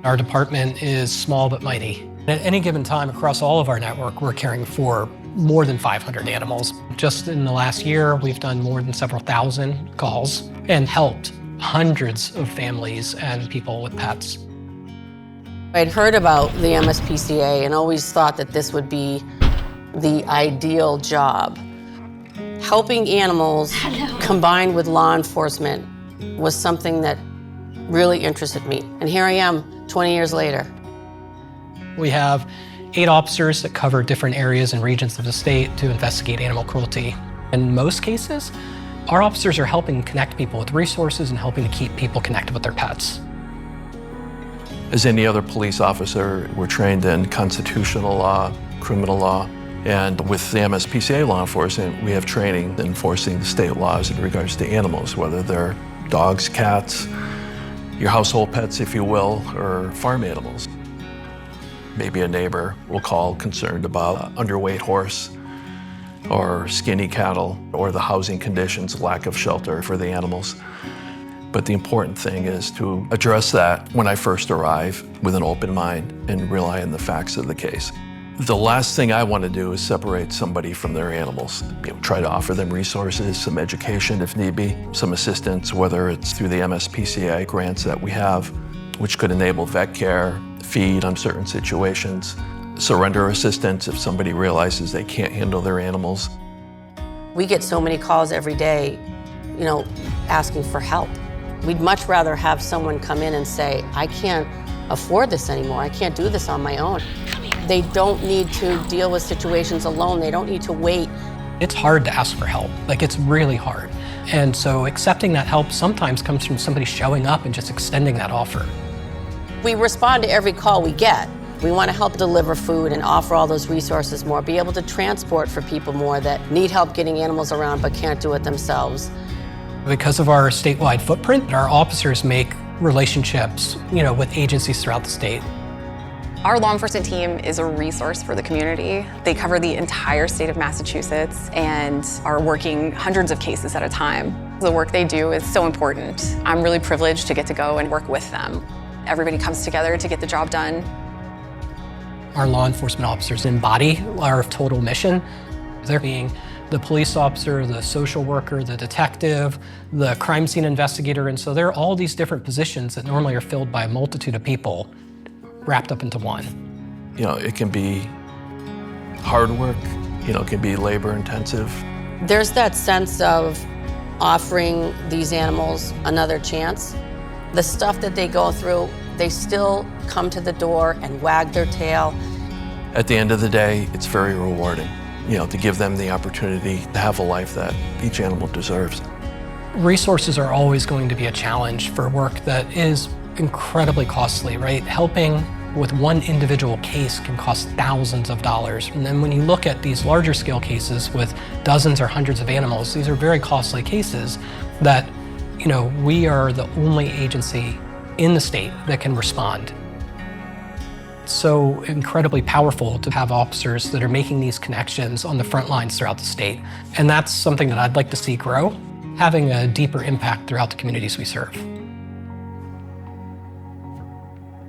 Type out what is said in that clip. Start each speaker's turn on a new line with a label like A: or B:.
A: Our department is small but mighty. At any given time across all of our network, we're caring for more than 500 animals. Just in the last year, we've done more than several thousand calls and helped hundreds of families and people with pets.
B: I'd heard about the MSPCA and always thought that this would be the ideal job. Helping animals combined with law enforcement was something that really interested me. And here I am 20 years later.
A: We have 8 officers that cover different areas and regions of the state to investigate animal cruelty. In most cases, our officers are helping connect people with resources and helping to keep people connected with their pets.
C: As any other police officer, we're trained in constitutional law, criminal law, and with the MSPCA law enforcement, we have training in enforcing the state laws in regards to animals, whether they're dogs, cats, your household pets, if you will, or farm animals. Maybe a neighbor will call concerned about an underweight horse or skinny cattle or the housing conditions, lack of shelter for the animals. But the important thing is to address that when I first arrive with an open mind and rely on the facts of the case. The last thing I want to do is separate somebody from their animals. Try to offer them resources, some education if need be, some assistance, whether it's through the MSPCA grants that we have, which could enable vet care, feed on certain situations, surrender assistance if somebody realizes they can't handle their animals.
B: We get so many calls every day, asking for help. We'd much rather have someone come in and say, I can't afford this anymore. I can't do this on my own. They don't need to deal with situations alone. They don't need to wait.
A: It's hard to ask for help. It's really hard. And so accepting that help sometimes comes from somebody showing up and just extending that offer.
B: We respond to every call we get. We want to help deliver food and offer all those resources more, be able to transport for people more that need help getting animals around but can't do it themselves.
A: Because of our statewide footprint, our officers make relationships, with agencies throughout the state.
D: Our law enforcement team is a resource for the community. They cover the entire state of Massachusetts and are working hundreds of cases at a time. The work they do is so important. I'm really privileged to get to go and work with them. Everybody comes together to get the job done.
A: Our law enforcement officers embody our total mission. They're being the police officer, the social worker, the detective, the crime scene investigator, and so there are all these different positions that normally are filled by a multitude of people wrapped up into one.
C: It can be hard work, it can be labor intensive.
B: There's that sense of offering these animals another chance. The stuff that they go through, they still come to the door and wag their tail.
C: At the end of the day, it's very rewarding, to give them the opportunity to have a life that each animal deserves.
A: Resources are always going to be a challenge for work that is incredibly costly, right? Helping with one individual case can cost thousands of dollars. And then when you look at these larger scale cases with dozens or hundreds of animals, these are very costly cases that, we are the only agency in the state that can respond. It's so incredibly powerful to have officers that are making these connections on the front lines throughout the state. And that's something that I'd like to see grow, having a deeper impact throughout the communities we serve.